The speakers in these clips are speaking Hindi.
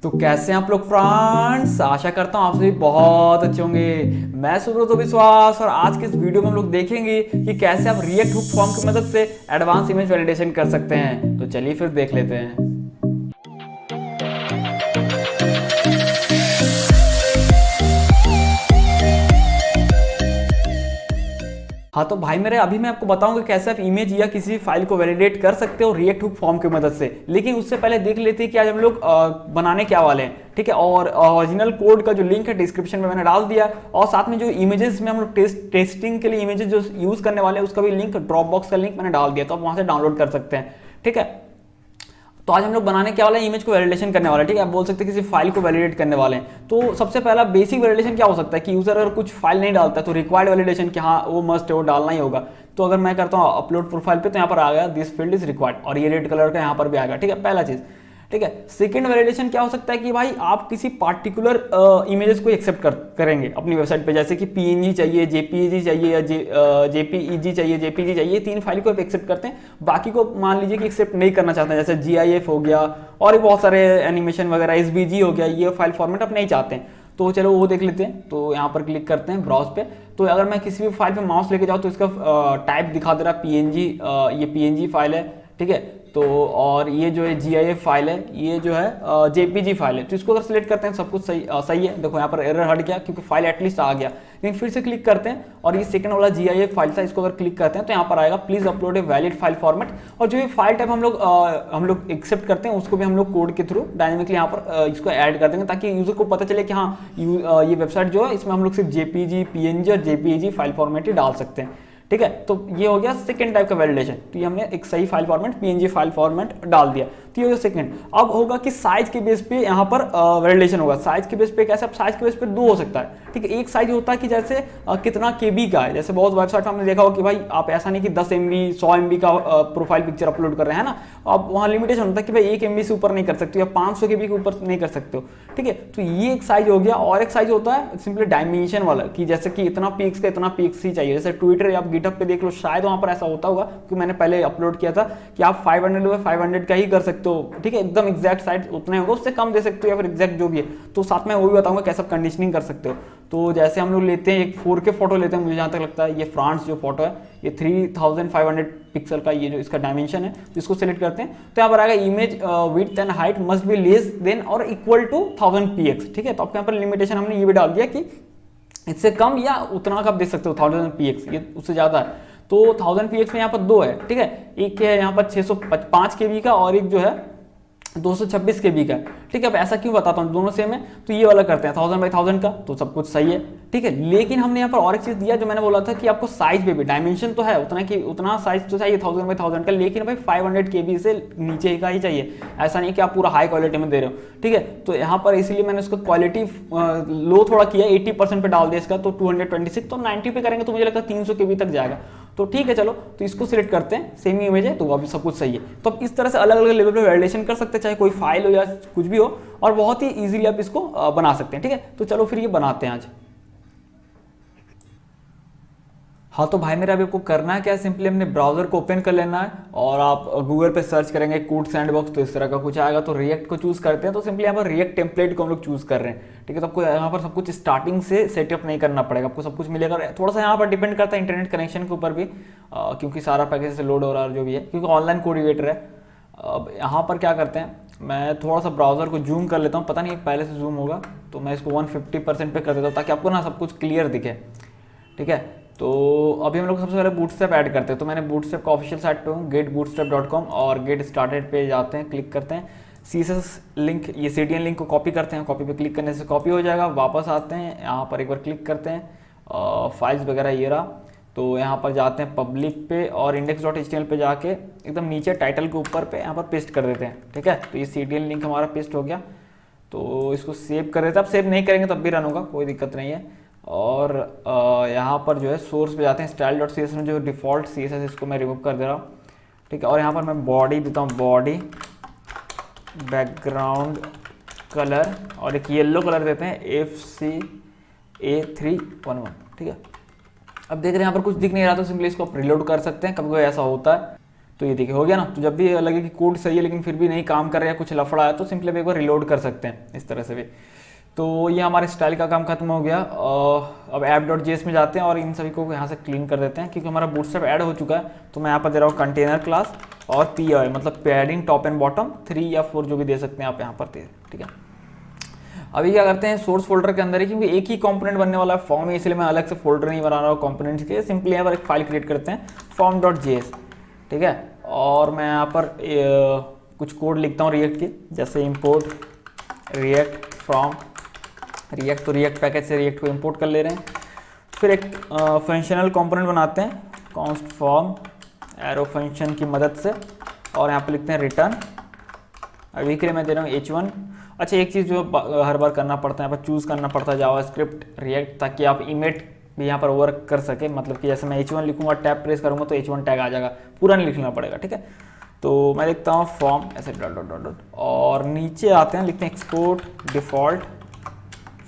तो कैसे हैं आप लोग फ्रेंड्स। आशा करता हूँ आप सभी बहुत अच्छे होंगे। मैं सुब्रत विश्वास और आज के इस वीडियो में हम लोग देखेंगे कि कैसे आप रिएक्ट हुक फॉर्म की मदद से एडवांस इमेज वैलिडेशन कर सकते हैं। तो चलिए फिर देख लेते हैं। हाँ तो भाई मेरे अभी मैं आपको बताऊंगा कैसे आप इमेज या किसी फाइल को वैलिडेट कर सकते हो रिएक्ट हुक फॉर्म की मदद से। लेकिन उससे पहले देख लेते हैं कि आज हम लोग बनाने क्या वाले हैं। ठीक है, और ओरिजिनल कोड का जो लिंक है डिस्क्रिप्शन में मैंने डाल दिया, और साथ में जो इमेजेस में हम लोग टेस्टिंग के लिए इमेजेस जो यूज करने वाले हैं उसका भी लिंक, ड्रॉप बॉक्स का लिंक मैंने डाल दिया, तो आप वहां से डाउनलोड कर सकते हैं। ठीक है, तो आज हम लोग बनाने क्या वाले हैं, इमेज को वैलिडेशन करने वाले हैं। ठीक है, आप बोल सकते हैं किसी फाइल को वैलिडेट करने वाले हैं। तो सबसे पहला बेसिक वैलिडेशन क्या हो सकता है कि यूजर अगर कुछ फाइल नहीं डालता है तो रिक्वायर्ड वैलिडेशन कि हाँ वो मस्ट है, वो डालना ही होगा। तो अगर मैं करता हूँ अपलोड प्रोफाइल पे, तो यहाँ पर आ गया दिस फील्ड इज रिक्वायर्ड, और ये रेड कलर का यहाँ पर भी आ गया। ठीक है, पहला चीज। ठीक है, सेकंड वैलिडेशन क्या हो सकता है कि भाई आप किसी पार्टिकुलर इमेजेस को एक्सेप्ट करेंगे अपनी वेबसाइट पे, जैसे कि पीएनजी चाहिए, जेपीईजी चाहिए, या जेपीईजी चाहिए, जेपीजी चाहिए, तीन फाइल को आप एक्सेप्ट करते हैं। बाकी को मान लीजिए कि एक्सेप्ट नहीं करना चाहते हैं, जैसे जीआईएफ हो गया और भी बहुत सारे एनिमेशन वगैरह, एसबीजी हो गया, ये फाइल फॉर्मेट आप नहीं चाहते हैं। तो चलो वो देख लेते हैं। तो यहाँ पर क्लिक करते हैं ब्राउज पे। तो अगर मैं किसी भी फाइल पे माउस लेके जाऊँ तो इसका टाइप दिखा दे रहा है पीएनजी, ये पीएनजी फाइल है। ठीक है, तो और ये जो है जीआईएफ फाइल है, ये जो है जेपीजी फाइल है। तो इसको अगर सिलेक्ट करते हैं सब कुछ सही है। देखो यहाँ पर एरर हट गया क्योंकि फाइल एटलीस्ट आ गया। लेकिन फिर से क्लिक करते हैं और ये सेकंड वाला जीआईएफ फाइल था, इसको अगर क्लिक करते हैं तो यहाँ पर आएगा please upload a valid file format. और जो ये फाइल टाइप हम लोग एक्सेप्ट करते हैं उसको भी हम लोग कोड के थ्रू डायनेमिकली यहाँ पर इसको ऐड कर देंगे, ताकि यूजर को पता चले कि हाँ ये वेबसाइट जो है इसमें हम लोग सिर्फ जेपीजी, पीएनजी और जेपीईजी फाइल फॉर्मेट ही डाल सकते हैं। ठीक है, तो ये हो गया सेकंड टाइप का वैलिडेशन। तो ये हमने एक सही file format PNG file format डाल दिया। तो ये हो गया सेकंड। अब होगा कि साइज के बेस पे यहाँ पर वैलिडेशन होगा। साइज के बेस पे कैसे, अब साइज के बेस पे दो हो सकता है। ठीक है, एक साइज होता है कि जैसे कितना केबी का है, जैसे बहुत वेबसाइट हमने देखा हो कि भाई आप ऐसा नहीं कि 10 MB 100 MB का प्रोफाइल पिक्चर अपलोड कर रहे हैं ना, अब वहाँ लिमिटेशन होता है कि भाई 1 MB से ऊपर नहीं कर सकते हो या 500 KB के ऊपर नहीं कर सकते हो। ठीक है, तो ये एक साइज हो गया। और एक साइज होता है सिंपली डायमेंशन वाला, कि जैसे कि इतना पिक्स का इतना पिक्स ही चाहिए। जैसे ट्विटर या आप गिटहब पे देख लो, शायद वहां पर ऐसा होता होगा कि मैंने पहले अपलोड किया था कि आप 500 बाय 500 का ही कर सकते हो। ठीक है, एकदम एग्जैक्ट साइज उतने होगा, उससे कम दे सकते हो या फिर एग्जैक्ट जो भी है। तो साथ में वो भी बताऊंगा कैसे आप कंडीशनिंग कर सकते हो। तो जैसे हम लोग लेते हैं एक 4K फोटो लेते हैं, मुझे जहां तक लगता है ये फ्रांस जो फोटो है ये 3500 पिक्सल का ये जो इसका डायमेंशन है, इसको सिलेक्ट करते हैं। तो यहाँ पर आएगा image width and height must be less then और इक्वल टू 1000 px। ठीक है, तो आपके यहाँ पर लिमिटेशन हमने ये भी डाल दिया कि इससे कम या उतना का आप देख सकते हो 1000 px, ये उससे ज्यादा है तो 1000 px में यहाँ पर दो है। ठीक है, एक है यहाँ पर 605 KB का और एक जो है 226 KB का। ठीक है, अब ऐसा क्यों बताता हूँ, दोनों सेम है। तो ये वाला करते हैं 1000 बाई 1000 का, तो सब कुछ सही है। ठीक है, लेकिन हमने यहाँ पर और एक चीज दिया जो मैंने बोला था कि आपको साइज पे भी डायमेंशन तो है उतना कि उतना साइज तो चाहिए 1000 बाई 1000 का, लेकिन भाई 500 KB से नीचे का ही चाहिए। ऐसा नहीं कि आप पूरा हाई क्वालिटी में दे रहे हो। ठीक है, तो यहाँ पर इसीलिए मैंने उसका क्वालिटी लो थोड़ा किया, 80% पे डाल दिया इसका, तो 226। तो 90 पे करेंगे तो मुझे लगता है 300 KB तक जाएगा। तो ठीक है, चलो तो इसको सिलेक्ट करते हैं, सेम इमेज है तो अभी सब कुछ सही है। तो आप इस तरह से अलग अलग लेवल पे वैलिडेशन कर सकते हैं, चाहे कोई फाइल हो या कुछ भी हो, और बहुत ही इजीली आप इसको बना सकते हैं। ठीक है, तो चलो फिर ये बनाते हैं आज। हाँ तो भाई मेरा अभी आपको करना है क्या, सिंपली हमने ब्राउजर को ओपन कर लेना है और आप गूगल पे सर्च करेंगे कोड सैंडबॉक्स, तो इस तरह का कुछ आएगा। तो रिएक्ट को चूज करते हैं, तो सिंपली यहाँ पर रिएक्ट टेम्पलेट को हम लोग चूज कर रहे हैं। ठीक है, तो आपको यहाँ पर सब कुछ स्टार्टिंग से सेटअप नहीं करना पड़ेगा, आपको सब कुछ मिलेगा। थोड़ा सा यहाँ पर डिपेंड करता है इंटरनेट कनेक्शन के ऊपर भी, क्योंकि सारा पैकेज से लोड हो रहा है जो भी है, क्योंकि ऑनलाइन कोडिवेटर है। अब यहाँ पर क्या करते हैं, मैं थोड़ा सा ब्राउजर को जूम कर लेता हूँ, पता नहीं पहले से जूम होगा, तो मैं इसको 150% पे कर देता हूँ ताकि आपको ना सब कुछ क्लियर दिखे। ठीक है, तो अभी हम लोग सबसे पहले बूटस्ट्रैप ऐड करते हैं। तो मैंने बूटस्ट्रैप का ऑफिशियल साइट पे हूँ getbootstrap.com, और गेट स्टार्टेड पे जाते हैं, क्लिक करते हैं, CSS लिंक, ये CDN लिंक को कॉपी करते हैं। कॉपी पे क्लिक करने से कॉपी हो जाएगा। वापस आते हैं, यहाँ पर एक बार क्लिक करते हैं, फाइल्स वगैरह ये रहा। तो यहाँ पर जाते हैं पब्लिक पे और index.html पे जाके एकदम नीचे टाइटल के ऊपर पे यहाँ पर पेस्ट कर देते हैं। ठीक है, तो ये CDN लिंक हमारा पेस्ट हो गया। तो इसको सेव कर देते हैं। अब सेव नहीं करेंगे तब भी रन होगा, कोई दिक्कत नहीं है। और यहाँ पर जो है सोर्स पे जाते हैं, style.css में जो डिफॉल्ट CSS इसको मैं रिमूव कर दे रहा हूँ। ठीक है, और यहाँ पर मैं बॉडी देता हूँ, बॉडी बैकग्राउंड कलर, और एक येलो कलर देते हैं FCA311। ठीक है, अब देख रहे हैं यहाँ पर कुछ दिख नहीं रहा, तो सिंपली इसको आप रिलोड कर सकते हैं, कभी कोई ऐसा होता है। तो ये देखिए हो गया ना। तो जब भी लगे कि कोड सही है लेकिन फिर भी नहीं काम कर रहा है, कुछ लफड़ा है, तो सिंपली एक बार रिलोड कर सकते हैं इस तरह से भी। तो ये हमारे स्टाइल का काम खत्म हो गया। अब app.js में जाते हैं और इन सभी को यहाँ से क्लीन कर देते हैं, क्योंकि हमारा बूटस्ट्रैप ऐड हो चुका है। तो मैं यहाँ पर दे रहा हूँ कंटेनर क्लास और PI मतलब पैडिंग टॉप एंड बॉटम 3 या 4 जो भी दे सकते हैं आप यहाँ पर, ठीक है। अभी क्या करते हैं, सोर्स फोल्डर के अंदर ही, क्योंकि एक ही कंपोनेंट बनने वाला है फॉर्म है, इसलिए मैं अलग से फोल्डर नहीं बना रहा हूँ कंपोनेंट्स के। सिंपली यहाँ पर एक फाइल क्रिएट करते हैं form.js, ठीक है। और मैं यहाँ पर कुछ कोड लिखता हूँ रिएक्ट के, जैसे इंपोर्ट रिएक्ट फ्रॉम रिएक्ट, तो रिएक्ट पैकेज से रिएक्ट को इंपोर्ट कर ले रहे हैं। फिर एक फंक्शनल कंपोनेंट बनाते हैं कॉन्स्ट फॉर्म एरो फंक्शन की मदद से, और यहाँ पर लिखते हैं रिटर्न। अभी के लिए मैं दे रहा हूँ H1। अच्छा, एक चीज़ जो हर बार करना पड़ता है, यहाँ पर चूज़ करना पड़ता है जावास्क्रिप्ट रिएक्ट, ताकि आप इमेट भी यहाँ पर वर्क कर सके। मतलब कि जैसे मैं H1 लिखूंगा, टैब प्रेस करूँगा तो H1 टैग आ जाएगा, पूरा नहीं लिखना पड़ेगा, ठीक है। तो मैं लिखता हूँ फॉर्म ऐसे डॉट डॉट डॉट डॉट, और नीचे आते हैं लिखते हैं एक्सपोर्ट डिफ़ॉल्ट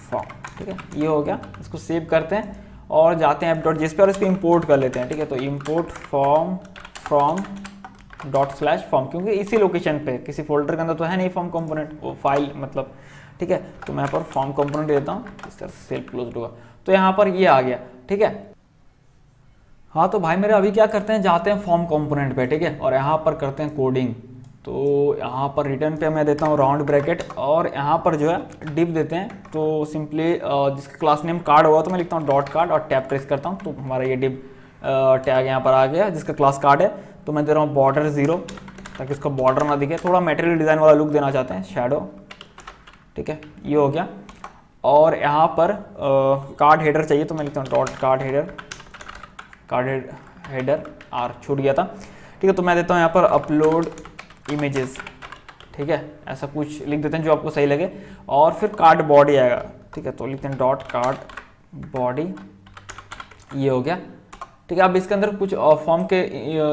फॉर्म, ठीक है। ये हो गया, इसको सेव करते हैं और जाते हैं app.js पे और इसको इंपोर्ट कर लेते हैं, ठीक है। तो इंपोर्ट फॉर्म फ्रॉम ./फॉर्म, क्योंकि इसी लोकेशन पे, किसी फोल्डर के अंदर तो है नहीं फॉर्म कंपोनेंट, वो फाइल मतलब, ठीक है। तो मैं यहाँ पर फॉर्म कंपोनेंट देता हूँ, इस तरह से सेल्फ क्लोज होगा। तो यहाँ पर ये आ गया, ठीक है। हाँ तो भाई मेरे अभी क्या करते हैं, जाते हैं फॉर्म कंपोनेंट पे, ठीक है, और यहाँ पर करते हैं कोडिंग। तो यहाँ पर रिटर्न पे मैं देता हूँ राउंड ब्रैकेट, और यहाँ पर जो है डिव देते हैं। तो सिंपली जिसका क्लास नेम कार्ड होगा तो मैं लिखता हूँ डॉट कार्ड और टैब प्रेस करता हूँ, तो हमारा ये डिव टैग यहाँ पर आ गया जिसका क्लास कार्ड है। तो मैं दे रहा हूँ बॉर्डर 0, ताकि इसका बॉर्डर ना दिखे, थोड़ा मटेरियल डिज़ाइन वाला लुक देना चाहते हैं, शैडो, ठीक है। ये हो गया। और यहाँ पर कार्ड हेडर चाहिए, तो मैं लिखता हूँ dot card header, card header आर छूट गया था, ठीक है। तो मैं देता हूँ यहाँ पर अपलोड इमेजेस, ठीक है, ऐसा कुछ लिख देते हैं जो आपको सही लगे। और फिर कार्ड बॉडी आएगा, ठीक है, तो लिखते हैं डॉट कार्ड बॉडी। ये हो गया, ठीक है। अब इसके अंदर कुछ फॉर्म के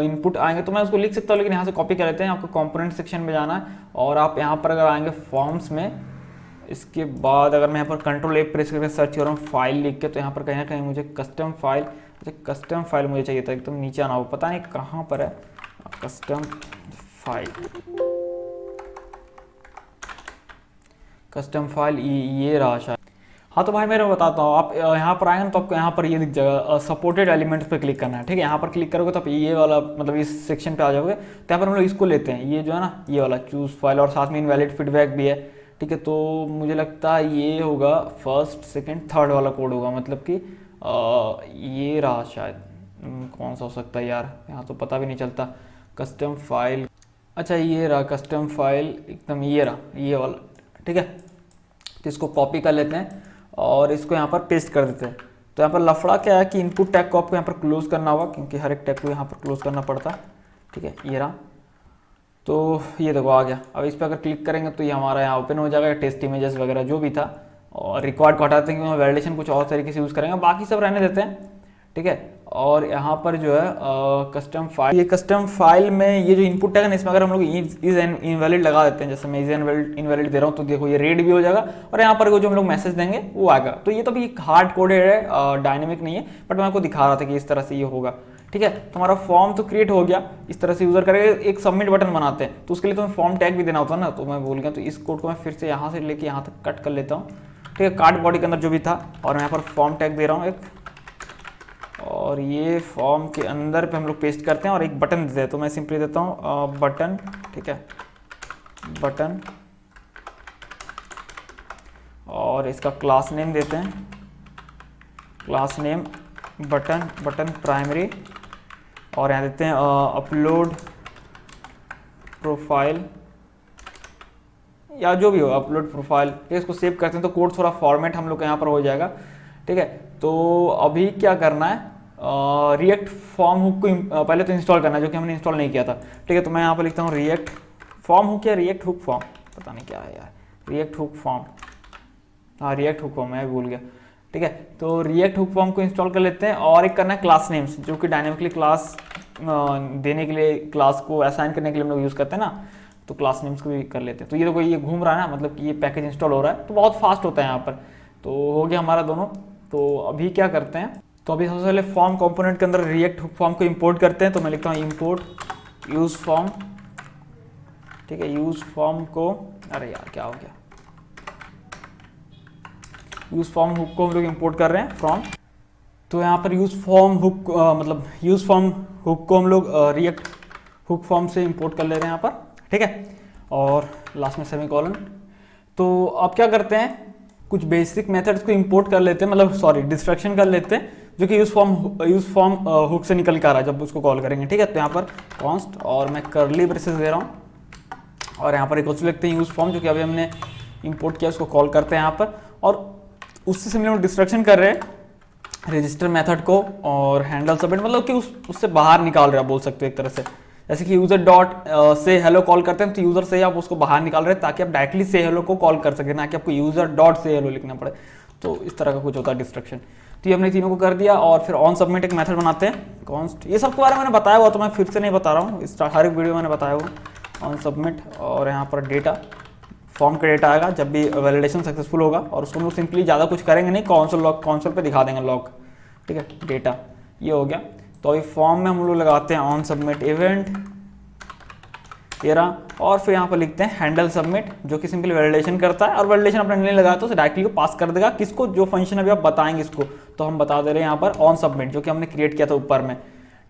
इनपुट आएंगे, तो मैं उसको लिख सकता हूँ, लेकिन यहाँ से कॉपी कर लेते हैं। आपको कंपोनेंट सेक्शन में जाना है और आप यहाँ पर अगर आएंगे फॉर्म्स में, इसके बाद अगर मैं यहाँ पर कंट्रोल A प्रेस करके सर्च कर रहा हूँ फाइल लिख के, तो यहाँ पर कहीं ना कहीं मुझे कस्टम फाइल, अच्छा कस्टम फाइल मुझे चाहिए था, एकदम नीचे आना हो, पता नहीं कहाँ पर है कस्टम फाइल, कस्टम फाइल ये रहा शायद। हाँ तो भाई मैं बताता हूँ, आप यहाँ पर आएंगे ना तो आपको यहाँ पर ये दिख जाएगा सपोर्टेड एलिमेंट्स पे क्लिक करना है, ठीक है। यहाँ पर क्लिक करोगे तो आप ये वाला मतलब इस सेक्शन पे आ जाओगे। तो यहाँ पर हम लोग इसको लेते हैं, ये जो है ना ये वाला चूज फाइल, और साथ में इनवैलिड फीडबैक भी है, ठीक है। तो मुझे लगता है ये होगा फर्स्ट सेकेंड थर्ड वाला कोड होगा, मतलब कि ये रहा शायद, कौन सा हो सकता है यार, यहाँ तो पता भी नहीं चलता। कस्टम फाइल, अच्छा ये रहा कस्टम फाइल, एकदम ये रहा ये वाला, ठीक है। तो इसको कॉपी कर लेते हैं और इसको यहाँ पर पेस्ट कर देते हैं। तो यहाँ पर लफड़ा क्या है कि इनपुट टैग को आपको यहाँ पर क्लोज करना होगा, क्योंकि हर एक टैग को यहाँ पर क्लोज करना पड़ता है, ठीक है। ये रहा, तो ये देखो आ गया। अब इस पर अगर क्लिक करेंगे तो ये हमारा यहाँ ओपन हो जाएगा, टेस्ट इमेजेस वगैरह जो भी था, और रिकॉर्ड को हटाते हैं क्योंकि वैलिडेशन कुछ और तरीके से यूज़ करेंगे, बाकी सब रहने देते हैं, ठीक है। और यहाँ पर जो है कस्टम फाइल, ये कस्टम फाइल में ये जो इनपुट टैग है इसमें अगर हम लोग इज इनवैलिड लगा देते हैं, जैसे मैं इज इनवैलिड दे रहा हूँ, तो देखो ये रेड भी हो जाएगा, और यहाँ पर जो हम लोग मैसेज देंगे वो आएगा। तो ये तो भी हार्ड कोडेड है, डायनेमिक नहीं है, बट मैं आपको दिखा रहा था कि इस तरह से ये होगा, ठीक है। तो हमारा फॉर्म तो क्रिएट हो गया, इस तरह से यूजर करेगा। एक सबमिट बटन बनाते हैं, तो उसके लिए तो मैं फॉर्म टैग भी देना होता है ना, तो मैं भूल गया। तो इस कोड को मैं फिर से यहाँ से लेके यहाँ तक कट कर लेता हूँ, ठीक है। कार्ड बॉडी के अंदर जो भी था, और मैं यहाँ पर फॉर्म टैग दे रहा हूँ एक, और ये फॉर्म के अंदर पे हम लोग पेस्ट करते हैं और एक बटन देते हैं। तो मैं सिंपली देता हूँ बटन, ठीक है, बटन, और इसका क्लास नेम देते हैं, class name button, button primary, और यहाँ देते हैं अपलोड प्रोफाइल या जो भी हो, अपलोड प्रोफाइल, ठीक है। इसको सेव करते हैं तो कोड थोड़ा फॉर्मेट हम लोग का यहाँ पर हो जाएगा, ठीक है। तो अभी क्या करना है, रिएक्ट फॉर्म हुक को पहले तो इंस्टॉल करना है, जो कि हमने इंस्टॉल नहीं किया था, ठीक है। तो मैं यहाँ पर लिखता हूँ रिएक्ट फॉर्म हुक या रिएक्ट हुक फॉर्म, पता नहीं क्या है यार, रिएक्ट हुक फॉर्म, हाँ रिएक्ट हुक फॉर्म, मैं भूल गया, ठीक है। तो रिएक्ट हुक फॉर्म को इंस्टॉल कर लेते हैं, और एक करना है क्लास नेम्स, जो कि डायनेमिकली क्लास देने के लिए, क्लास को असाइन करने के लिए हम लोग यूज़ करते हैं ना, तो क्लास नेम्स को भी कर लेते हैं। तो ये देखो ये घूम रहा है ना, मतलब कि ये पैकेज इंस्टॉल हो रहा है, तो बहुत फास्ट होता है यहाँ पर। तो हो गया हमारा दोनों। तो अभी क्या करते हैं, तो अभी सबसे पहले फॉर्म कंपोनेंट के अंदर रिएक्ट हुक फॉर्म को इंपोर्ट करते हैं। तो मैं लिखता हूँ इंपोर्ट यूज फॉर्म, ठीक है, यूज फॉर्म को, अरे यार क्या हो गया, यूज फॉर्म हुक को हम लोग इंपोर्ट कर रहे हैं फ्रॉम। तो यहाँ पर यूज फॉर्म हुक मतलब यूज फॉर्म हुक को हम लोग रिएक्ट हुक फॉर्म से इंपोर्ट कर ले रहे हैं यहाँ पर, ठीक है, और लास्ट में सेमीकोलन। तो अब क्या करते हैं, कुछ बेसिक मेथड्स को इंपोर्ट कर लेते हैं, मतलब सॉरी डिस्ट्रक्शन कर लेते हैं जो कि यूज फॉर्म हुक से निकल कर आ रहा है जब उसको कॉल करेंगे, ठीक है। तो यहाँ पर कॉन्स्ट और मैं करली ब्रेसेस दे रहा हूँ और यहाँ पर एक और लिखते हैं यूज फॉर्म जो कि अभी हमने इंपोर्ट किया, उसको कॉल करते हैं यहाँ पर, और उससे सिमिलर डिस्ट्रक्शन कर रहे हैं रजिस्टर मेथड को और हैंडल सबमिट, मतलब कि उससे बाहर निकाल रहे हैं, बोल सकते हो एक तरह से। जैसे कि यूजर डॉट से हेलो कॉल करते हैं तो यूजर से आप उसको बाहर निकाल रहे हैं ताकि आप डायरेक्टली से हेलो को कॉल कर सकें, ना कि आपको यूजर डॉट से हेलो लिखना पड़े। तो इस तरह का कुछ होता है डिस्ट्रक्शन। तो ये हमने तीनों को कर दिया और फिर ऑन सबमिट एक मेथड बनाते हैं कॉन्स्ट। ये सब के बारे में मैंने बताया हुआ तो मैं फिर से नहीं बता रहा हूँ, हर एक वीडियो मैंने बताया हुआ। ऑन सबमिट और यहाँ पर डेटा फॉर्म का डेटा आएगा जब भी वैलिडेशन सक्सेसफुल होगा, और उसको हम लोग सिंपली ज़्यादा कुछ करेंगे नहीं, कॉन्सोल पे दिखा देंगे लॉग, ठीक है, डेटा ये हो गया। तो अभी फॉर्म में हम लोग लगाते हैं ऑन सबमिट इवेंट 13 और फिर यहाँ पर लिखते हैं हैंडल सबमिट जो कि सिंपली वैलिडेशन करता है, और वैलिडेशन अपने नहीं लगाया तो डायरेक्टली को पास कर देगा किसको, जो फंक्शन अभी आप बताएंगे इसको। तो हम बता दे रहे हैं यहाँ पर ऑन सबमिट जो कि हमने क्रिएट किया था ऊपर में,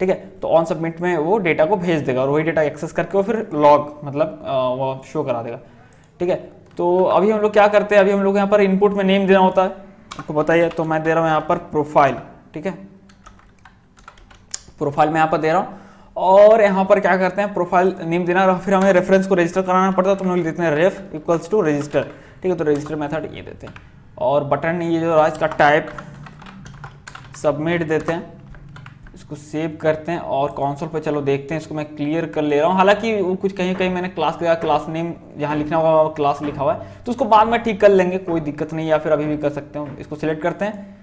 ठीक है। तो ऑन सबमिट में वो डेटा को भेज देगा और वही डेटा एक्सेस करके वो फिर लॉग मतलब वो शो करा देगा, ठीक है। तो अभी हम लोग क्या करते हैं, अभी हम लोग यहाँ पर इनपुट में नेम देना होता है, आपको बताइए। तो मैं दे रहा हूँ यहाँ पर प्रोफाइल, ठीक है, प्रोफाइल में यहाँ पर दे रहा हूँ, और यहाँ पर क्या करते हैं प्रोफाइल नेम देना, फिर हमें रेफरेंस को रजिस्टर कराना पड़ता है तो हम लोग देते हैं रेफ इक्वल्स टू रजिस्टर, ठीक है। तो रजिस्टर मेथड ये देते हैं, और बटन ये जो रहा इसका टाइप सबमिट देते हैं, इसको सेव करते हैं और कंसोल पे चलो देखते हैं। इसको मैं क्लियर कर ले रहा हूँ, हालांकि वो कुछ कहीं कहीं मैंने क्लास नेम जहाँ लिखना होगा क्लास लिखा हुआ है, तो उसको बाद में ठीक कर लेंगे, कोई दिक्कत नहीं, या फिर अभी भी कर सकते हो। इसको सिलेक्ट करते हैं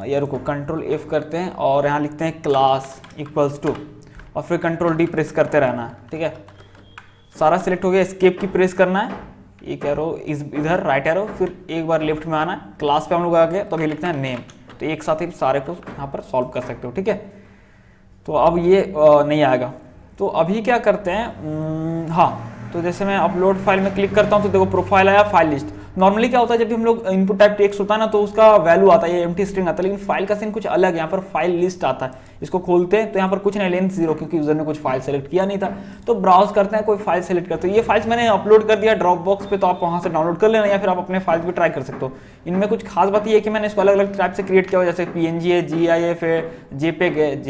या रुको कंट्रोल F करते हैं और यहाँ लिखते हैं क्लास इक्वल्स टू, और फिर कंट्रोल D प्रेस करते रहना है, ठीक है। सारा सिलेक्ट हो गया, एस्केप की प्रेस करना है, एक एरो इधर राइट एरो, फिर एक बार लेफ्ट में आना है, क्लास पे हम लोग आ गए तो अभी लिखते हैं नेम। तो एक साथ ही सारे को यहाँ पर सॉल्व कर सकते हो, ठीक है। तो अब ये नहीं आएगा, तो अभी क्या करते हैं, हाँ, तो जैसे मैं अपलोड फाइल में क्लिक करता हूँ तो देखो प्रोफाइल आया, फाइल लिस्ट। नॉर्मली क्या होता है जब भी हम लोग इनपुट टाइप टेक्स्ट होता है ना तो उसका वैल्यू आता है, ये एम्प्टी स्ट्रिंग आता है, लेकिन फाइल का सीन कुछ अलग है। यहाँ पर फाइल लिस्ट आता है, इसको खोलते हैं तो यहाँ पर कुछ नहीं, लेंथ 0 क्योंकि यूजर ने कुछ फाइल सेलेक्ट किया नहीं था। तो ब्राउज करते हैं, कोई फाइल सेलेक्ट करते हैं, ये फाइल्स मैंने अपलोड कर दिया ड्रॉप बॉक्स पे, तो आप वहाँ से डाउनलोड कर लेना या फिर आप अपने फाइल्स भी ट्राई कर सकते हो। इनमें कुछ खास बात ये है कि मैंने इसको अलग अलग टाइप से क्रिएट किया हुआ, जैसे PNG है, GIF है, JPEG है,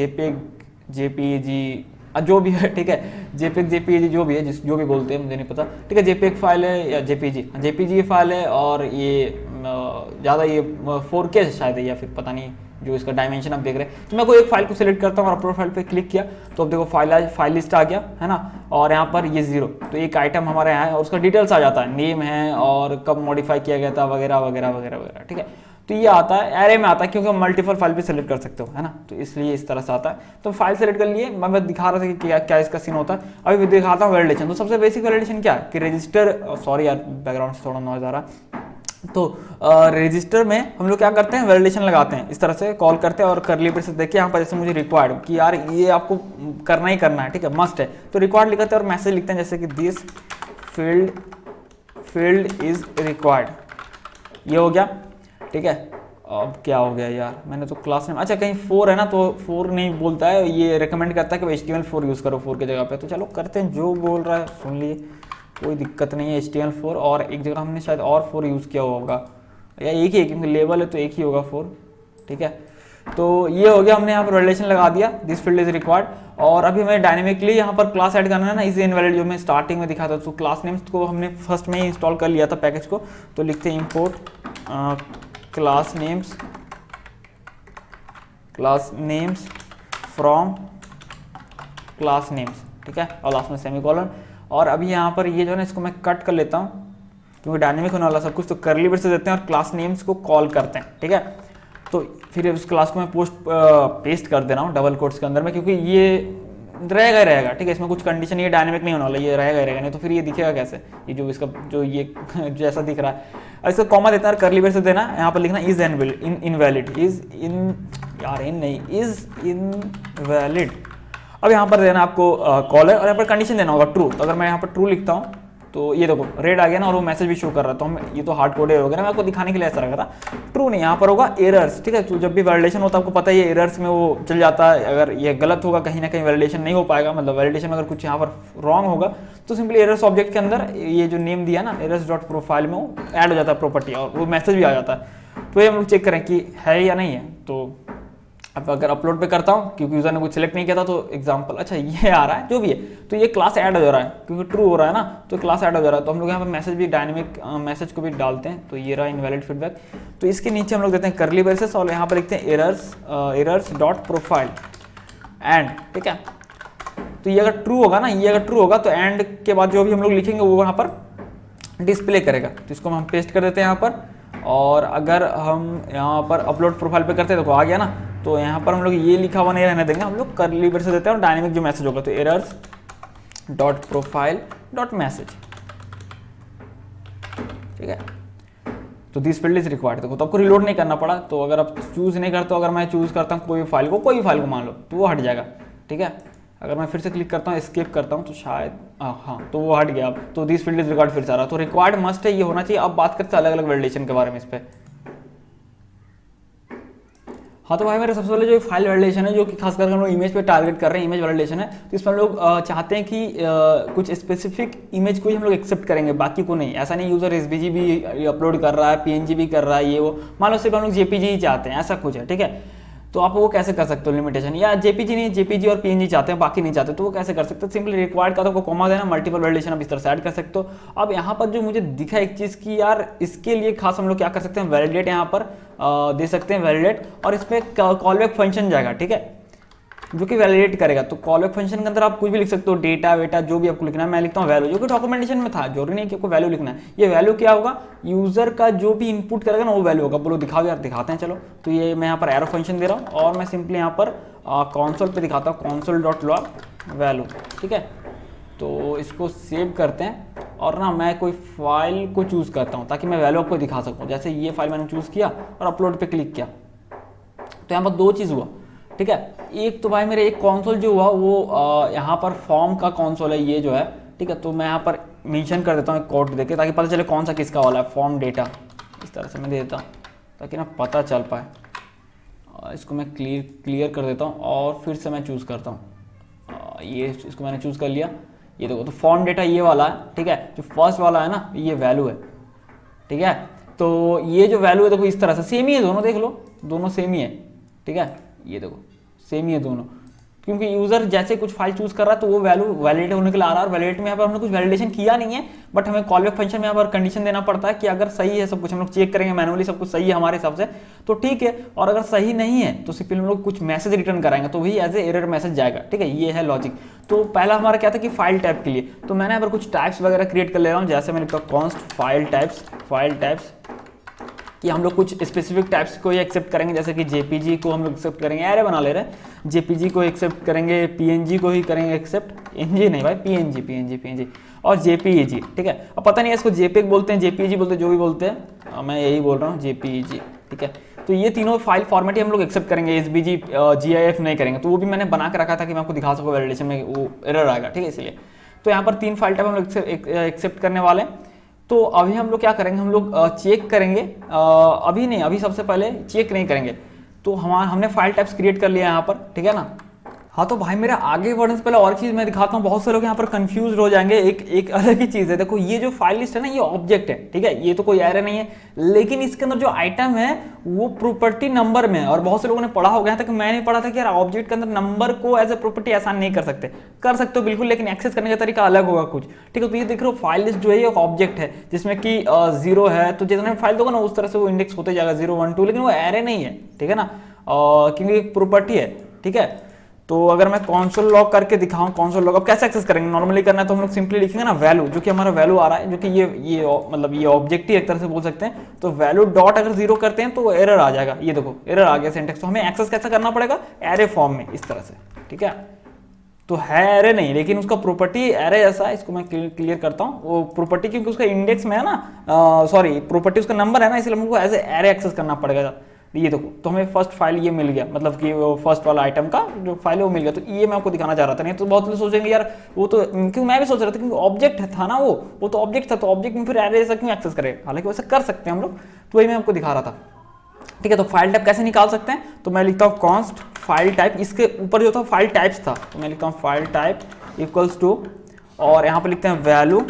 JPG जो भी है, ठीक है, JPEG जो भी है, जो भी बोलते हैं मुझे नहीं पता, ठीक है। JPEG फाइल है या JPG फाइल है, और ये ज़्यादा ये 4K है शायद है, या फिर पता नहीं जो इसका डायमेंशन आप देख रहे हैं। तो मैं कोई एक फाइल को सिलेक्ट करता हूँ और अपलोड फाइल पे क्लिक किया तो अब देखो फाइल लिस्ट आ गया है ना, और यहाँ पर ये 0, तो एक आइटम हमारे यहाँ है और उसका डिटेल्स आ जाता है, नेम है और कब मॉडिफाई किया गया था वगैरह वगैरह वगैरह वगैरह, ठीक है। तो ये आता है एरे में आता है क्योंकि हम मल्टीपल फाइल भी सेलेक्ट कर सकते हो, है ना, तो इसलिए इस तरह से आता है। तो फाइल सेलेक्ट कर लिए, मैं दिखा रहा था कि क्या इसका सीन होता है। अभी भी दिखाता हूँ वैलिडेशन। तो सबसे बेसिक वैलिडेशन क्या है कि रजिस्टर, सॉरी यार बैकग्राउंड से थोड़ा नॉइज आ रहा है, तो रजिस्टर में हम लोग क्या करते हैं वैलिडेशन लगाते हैं, इस तरह से कॉल करते हैं और करली ब्रेसेस देखिए यहाँ पर जैसे मुझे रिक्वायर्ड कि यार ये आपको करना ही करना है, ठीक है, मस्ट है, तो रिक्वायर्ड लिखते हैं और मैसेज लिखते हैं जैसे कि दिस फील्ड इज रिक्वायर्ड, ये हो गया, ठीक है। अब क्या हो गया यार, मैंने तो क्लास नेम, अच्छा कहीं 4 है ना तो 4 नहीं बोलता है, ये रिकमेंड करता है कि HTML4 यूज़ करो 4 की जगह पे। तो चलो करते हैं, जो बोल रहा है सुन लिए, कोई दिक्कत नहीं है। HTML4 और एक जगह हमने शायद और 4 यूज़ किया होगा, या एक ही है क्योंकि लेवल है तो एक ही होगा 4, ठीक है। तो ये हो गया, हमने यहाँ पर वैलिडेशन लगा दिया, दिस फील्ड इज रिक्वायर्ड। और अभी हमें डायनेमिकली यहाँ पर क्लास ऐड करना है ना, इज इनवैलिड जो मैं स्टार्टिंग में दिखा था। तो क्लास नेम्स को हमने फर्स्ट में ही इंस्टॉल कर लिया था पैकेज को, तो लिखते हैं import class names from class names, ठीक है, और लास्ट में सेमीकोलन। और अभी यहाँ पर ये जो है ना इसको मैं कट कर लेता हूँ क्योंकि डायनेमिक होने वाला सब कुछ, तो करली ब्रेसेस देते हैं और क्लास नेम्स को कॉल करते हैं, ठीक है। तो फिर उस क्लास को मैं पेस्ट कर दे रहा हूँ डबल कोट्स के अंदर में, क्योंकि ये रहेगा, ठीक है, इसमें कुछ कंडीशन ये डायनेमिक नहीं होने वाला, ये रहेगा, नहीं तो फिर ये दिखेगा कैसे, ये जो इसका जो ये जैसा दिख रहा है। और इसका कॉमा देता है, करली ब्रेसेस देना, यहाँ पर लिखना इज इनवैलिड, इज इनवैलिड। अब यहाँ पर देना आपको कॉल है और यहाँ पर कंडीशन देना होगा ट्रू। तो अगर मैं यहाँ पर ट्रू लिखता हूँ तो ये देखो रेड आ गया ना और वो मैसेज भी शो कर रहा है। तो हम ये तो हार्ड कोडेड हो गया ना, मैं आपको दिखाने के लिए ऐसा लग रहा। ट्रू नहीं, यहाँ पर होगा एरर्स, ठीक है। तो जब भी वैलिडेशन होता है आपको पता ही है एरर्स में वो चल जाता है। अगर ये गलत होगा कहीं ना कहीं वैलिडेशन नहीं हो पाएगा, मतलब वैलिडेशन में अगर कुछ यहाँ पर रॉन्ग होगा तो सिंपली एरर्स ऑब्जेक्ट के अंदर ये जो नेम दिया ना एरर्स डॉट प्रोफाइल में वो ऐड हो जाता है प्रॉपर्टी और वो मैसेज भी आ जाता है। तो ये हम लोग चेक करें कि है या नहीं है। तो अब अगर अपलोड पे करता हूँ क्योंकि यूजर ने कुछ सिलेक्ट नहीं किया था तो एग्जांपल अच्छा ये आ रहा है जो भी है, तो ये क्लास ऐड हो जा रहा है क्योंकि ट्रू हो रहा है ना, तो क्लास ऐड हो जा रहा है। तो हम लोग यहाँ पर मैसेज भी डायनेमिक मैसेज को भी डालते हैं। तो ये रहा इनवैलिड फीडबैक। तो इसके नीचे हम लोग देते हैं करली ब्रेसेस और यहाँ पर लिखते हैं एरर्स डॉट प्रोफाइल एंड, ठीक है। तो ये अगर ट्रू होगा ना, ये अगर ट्रू होगा तो एंड के बाद जो भी हम लोग लिखेंगे वो यहाँ पर डिस्प्ले करेगा। तो इसको हम पेस्ट कर देते हैं यहाँ पर। और अगर हम यहाँ पर अपलोड प्रोफाइल पे करते हैं तो आ गया ना, तो यहाँ पर हम लोग ये लिखा हुआ नहीं रहने देंगे, हम लोग करली ब्रेसेस देते हैं और डायनेमिक जो मैसेज होगा तो errors dot profile dot message, ठीक है। तो दिस फील्ड इज रिक्वायर्ड। देखो तो आपको रिलोड नहीं करना पड़ा। तो अगर आप चूज नहीं करते हो, अगर मैं चूज करता हूँ कोई फाइल को मान लो तो वो हट जाएगा, ठीक है। अगर मैं फिर से क्लिक करता हूँ एस्केप करता हूँ तो शायद हाँ तो वो हट गया। अब तो दिस फील्ड इज रिक्वायर्ड फिर से आ रहा। तो रिक्वायर्ड मस्ट है, ये होना चाहिए। अब बात करते हैं अलग अलग वैलिडेशन के बारे में इस पे। हाँ तो भाई मेरे सबसे पहले जो फाइल वैलिडेशन है जो कि खासकर हम लोग इमेज पे टारगेट कर रहे हैं, इमेज वैलिडेशन है। तो इसमें हम लोग चाहते हैं कि कुछ स्पेसिफिक इमेज को ही हम लोग एक्सेप्ट करेंगे, बाकी को नहीं। ऐसा नहीं यूजर एसवीजी भी अपलोड कर रहा है, पीएनजी भी कर रहा है, ये वो मान लो सिर्फ हम लोग जेपीजी ही चाहते हैं, ऐसा कुछ है, ठीक है। तो आप वो कैसे कर सकते हो लिमिटेशन, या जेपीजी नहीं जेपीजी और पीएनजी चाहते हैं बाकी नहीं चाहते, तो वो कैसे कर सकते हो। सिंपली रिक्वायर्ड का तो कॉमा देना, मल्टीपल वैलिडेशन आप इस तरह से ऐड कर सकते हो। अब यहाँ पर जो मुझे दिखा एक चीज़ की यार, इसके लिए खास हम लोग क्या कर सकते हैं, वैलिडेट यहाँ पर दे सकते हैं वैलिडेट, और इस पर कॉलबैक फंक्शन जाएगा, ठीक है, जो कि वैलिडेट करेगा। तो कॉलबैक फंक्शन के अंदर आप कुछ भी लिख सकते हो, डेटा वेटा जो भी आपको लिखना है। मैं लिखता हूँ वैल्यू, जो कि डॉक्यूमेंटेशन में था, जरूरी नहीं कि आपको वैल्यू लिखना है। ये वैल्यू क्या होगा, यूजर का जो भी इनपुट करेगा ना वो वैल्यू होगा। बोलो दिखाओ यार, दिखाते हैं चलो। तो ये मैं यहाँ पर एरो फंक्शन दे रहा हूँ और मैं सिंपली यहाँ पर कॉन्सोल पे दिखाता हूँ, कॉन्सोल डॉट लॉग वैल्यू, ठीक है। तो इसको सेव करते हैं और ना मैं कोई फाइल को चूज़ करता हूँ ताकि मैं वैल्यू आपको दिखा सकूँ। जैसे ये फाइल मैंने चूज़ किया और अपलोड पे क्लिक किया, तो यहाँ पर दो चीज़ हुआ, ठीक है। एक तो भाई मेरे एक कॉन्सोल जो हुआ वो यहाँ पर फॉर्म का कॉन्सोल है ये जो है, ठीक है। तो मैं यहाँ पर मेंशन कर देता हूँ एक कोड देके, ताकि पता चले कौन सा किसका वाला है। फॉर्म डेटा इस तरह से मैं दे देता हूँ ताकि ना पता चल पाए। इसको मैं क्लियर कर देता हूँ और फिर से मैं चूज़ करता हूँ। ये इसको मैंने चूज़ कर लिया, ये देखो। तो फॉर्म डेटा ये वाला है, ठीक है। जो फर्स्ट वाला है ना ये वैल्यू है, ठीक है। तो ये जो वैल्यू है देखो इस तरह से सेम ही है, दोनों देख लो, दोनों सेम ही है, ठीक है। ये देखो सेम ही है दोनों, क्योंकि यूजर जैसे कुछ फाइल चूज कर रहा है तो वो वैल्यू वैलिडेट होने के लिए आ रहा है। और वैलिडेट में यहाँ पर हमने कुछ वैलिडेशन किया नहीं है, बट हमें कॉलबैक फंक्शन में यहाँ पर कंडीशन देना पड़ता है कि अगर सही है सब कुछ, हम लोग चेक करेंगे मैनुअली सब कुछ सही है हमारे हिसाब से तो ठीक है, और अगर सही नहीं है तो सिंपली हम लोग कुछ मैसेज रिटर्न कराएंगे, तो वही एज ए एरर मैसेज जाएगा, ठीक है। ये है लॉजिक। तो पहला हमारा क्या था कि फाइल टाइप के लिए, तो मैंने यहाँ पर कुछ टाइप्स वगैरह क्रिएट कर ले रहा हूँ। जैसे मैंने कहा कॉन्स्ट फाइल टाइप्स कि हम लोग कुछ स्पेसिफिक टाइप्स को ही एक्सेप्ट करेंगे। जैसे कि जेपीजी को हम लोग एक्सेप्ट करेंगे, एरे बना ले रहे हैं, जेपीजी को एक्सेप्ट करेंगे, पीएनजी को ही करेंगे एक्सेप्ट, एनजी नहीं भाई, पीएनजी और जेपीईजी, ठीक है। अब पता नहीं है इसको जेपेग बोलते हैं, जेपीजी बोलते हैं, जो भी बोलते हैं, मैं यही बोल रहा हूँ जेपीईजी, ठीक है। तो ये तीनों फाइल फॉर्मेट ही हम लोग एक्सेप्ट करेंगे, एसबीजी जीआईएफ नहीं करेंगे। तो वो भी मैंने बना के रखा था कि मैं आपको दिखा सकूँ वैलिडेशन में वो एरर आएगा, ठीक है। इसलिए तो यहाँ पर 3 फाइल टाइप हम लोग एक्सेप्ट करने वाले हैं। तो अभी हम लोग क्या करेंगे, हम लोग चेक करेंगे, अभी नहीं, अभी सबसे पहले चेक नहीं करेंगे। तो हमने फाइल टाइप्स क्रिएट कर लिया यहाँ पर, ठीक है ना। हाँ तो भाई मेरा आगे बढ़ने से पहले और चीज़ मैं दिखाता हूँ, बहुत से लोग यहाँ पर कंफ्यूज हो जाएंगे। एक अलग ही चीज़ है, देखो ये जो फाइल लिस्ट है ना ये ऑब्जेक्ट है, ठीक है, ये तो कोई एरर नहीं है, लेकिन इसके अंदर जो आइटम है वो प्रॉपर्टी नंबर में है। और बहुत से लोगों ने पढ़ा होगा, यहाँ तक मैं नहीं पढ़ा था कि यार ऑब्जेक्ट के अंदर नंबर को एज ए प्रॉपर्टी आसान नहीं कर सकते। कर सकते हो बिल्कुल, लेकिन एक्सेस करने का तरीका अलग होगा कुछ, ठीक है। तो ये देख रहे हो फाइल लिस्ट जो है ये ऑब्जेक्ट है जिसमें कि 0 है, तो जितना फाइल दोगे ना उस तरह से वो इंडेक्स होते जाएगा 0 1 2, लेकिन वो एरे नहीं है, ठीक है ना, क्योंकि एक प्रॉपर्टी है, ठीक है। तो अगर मैं कॉन्सोल लॉग करके दिखाऊं, कॉन्सोल लॉग अब कैसे एक्सेस करेंगे, नॉर्मली करना है तो हम लोग सिंपली लिखेंगे ना वैल्यू, जो कि हमारा वैल्यू आ रहा है, जो कि ये मतलब ये ऑब्जेक्ट ही एक तरह से बोल सकते हैं। तो वैल्यू डॉट अगर 0 करते हैं तो एरर आ जाएगा, ये देखो एरर आ गया सिंटैक्स। तो हमें एक्सेस कैसे करना पड़ेगा, एरे फॉर्म में इस तरह से, ठीक है। तो है एरे नहीं, लेकिन उसका प्रॉपर्टी एरे जैसा है, इसको मैं क्लियर करता हूँ। वो प्रॉपर्टी क्योंकि उसका इंडेक्स में है ना, सॉरी प्रॉपर्टी उसका नंबर है ना, इसलिए हमको एज ए एरे एक्सेस करना पड़ेगा, ये देखो, तो हमें फर्स्ट फाइल ये मिल गया, मतलब कि वो फर्स्ट वाला आइटम का जो फाइल है वो मिल गया। तो ये मैं आपको दिखाना चाह रहा था। नहीं तो बहुत लोग सोचेंगे यार वो तो, क्योंकि मैं भी सोच रहा था क्योंकि ऑब्जेक्ट था ना, वो तो ऑब्जेक्ट था, तो ऑब्जेक्ट में फिर एरे जैसा क्यों एक्सेस करें, हालांकि वैसे कर सकते हैं हम लोग, तो वही मैं आपको दिखा रहा था। ठीक है, तो फाइल टाइप कैसे निकाल सकते हैं, तो मैं लिखता हूँ कॉन्स्ट फाइल टाइप, इसके ऊपर जो था फाइल टाइप्स था, तो मैं लिखता हूँ फाइल टाइप इक्वल्स टू, और यहाँ पर लिखते हैं वैल्यू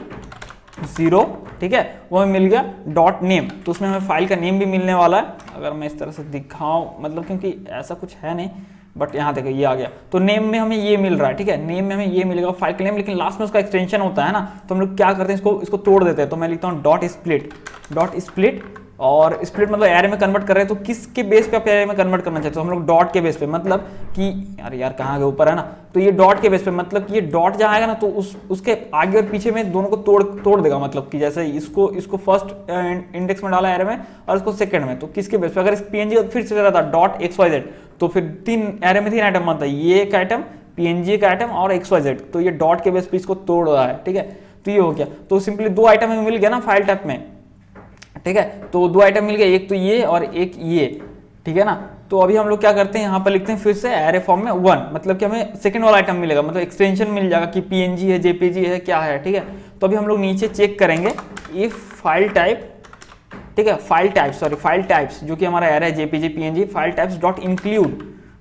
0, ठीक है, वो हमें मिल गया डॉट नेम, तो उसमें हमें फाइल का नेम भी मिलने वाला है। अगर मैं इस तरह से दिखाऊं, मतलब क्योंकि ऐसा कुछ है नहीं, बट यहाँ देखो ये आ गया, तो नेम में हमें ये मिल रहा है। ठीक है, नेम में हमें ये मिलेगा फाइल का नेम, लेकिन लास्ट में उसका एक्सटेंशन होता है ना, तो हम लोग क्या करते हैं, इसको तोड़ देते हैं। तो मैं लिखता हूँ डॉट स्प्लिट, और स्प्लिट मतलब एरे में कन्वर्ट कर रहे हैं, तो किसके बेस पे आप एरे में कन्वर्ट करना चाहते हो, हम लोग डॉट के बेस पे, मतलब कि यार कहाँ गए, ऊपर है ना, तो ये डॉट के बेस पे, मतलब कि ये डॉट जहाँ आएगा ना, तो उसके आगे और पीछे में दोनों को तोड़ देगा, मतलब कि जैसे इसको फर्स्ट इंडेक्स में डाला एरे में और इसको सेकंड में, तो किसके बेस पे, अगर पीएनजी फिर से रहता डॉट XYZ, तो फिर एरे में 3 आइटम बनता है, ये एक आइटम, पीएनजी का आइटम और XYZ, तो ये डॉट के बेस पे इसको तोड़ रहा है। ठीक है, तो ये हो गया, तो सिंपली 2 आइटम हमें मिल गया ना फाइल टाइप में। ठीक है, तो 2 आइटम मिल गए, एक तो ये और एक ये। ठीक है ना, तो अभी हम लोग क्या करते हैं, यहाँ पर लिखते हैं फिर से एरे फॉर्म में 1, मतलब कि हमें सेकंड वाला आइटम मिलेगा, मतलब एक्सटेंशन मिल जाएगा कि पीएनजी है, जेपीजी है, क्या है। ठीक है, तो अभी हम लोग नीचे चेक करेंगे इफ फाइल टाइप, ठीक है, फाइल टाइप्स जो कि हमारा एरे है JPG PNG, file types